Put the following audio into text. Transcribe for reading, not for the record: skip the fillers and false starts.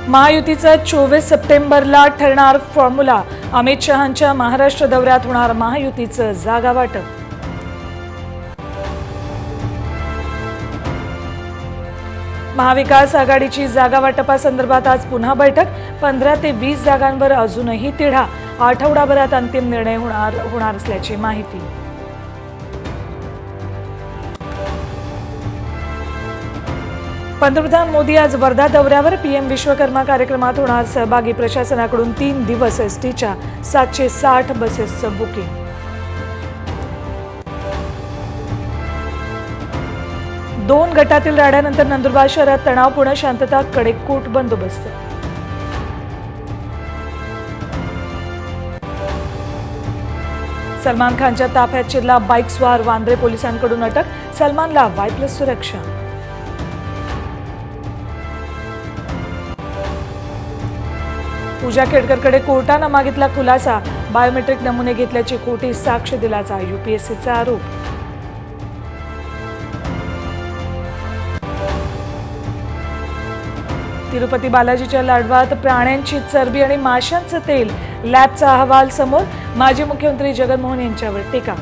महायुतीचा 24 सप्टेंबरला ठरणार फॉर्म्युला। अमित शहांच्या महाराष्ट्र दौऱ्यात होणार महायुतीचं जागा वाटप। महाविकास आघाडीची जागा वाटपासंदर्भात आज पुन्हा बैठक। 15 ते 20 जागांवर अजूनही तिढा। आठवडाभरात अंतिम निर्णय होणार असल्याची माहिती। पंतप्रधान मोदी आज वर्धा दौऱ्यावर। पीएम विश्वकर्मा कार्यक्रमात होणार सहभागी। प्रशासनाकडून 3 दिवस एसटीच्या 760 बसेसचं बुकिंग। दोन गटातील राड्यानंतर नंदुरबार शहरात तणावपूर्ण शांतता। कडेकोट बंदोबस्त। सलमान खानच्या ताफ्यात चिरला बाईक स्वार। वांद्रे पोलिसांकडून अटक। सलमानला Y+ सुरक्षा। पूजा खेडकरकडे कोर्टानं मागितला खुलासा। बायोमेट्रिक नमुने घेतल्याची खोटी साक्ष दिल्याचा UPSCचा आरोप। तिरुपती बालाजीच्या लाडवात प्राण्यांची चरबी आणि माशांचं तेल। लॅबचा अहवाल समोर। माजी मुख्यमंत्री जगन मोहन यांच्यावर टीका।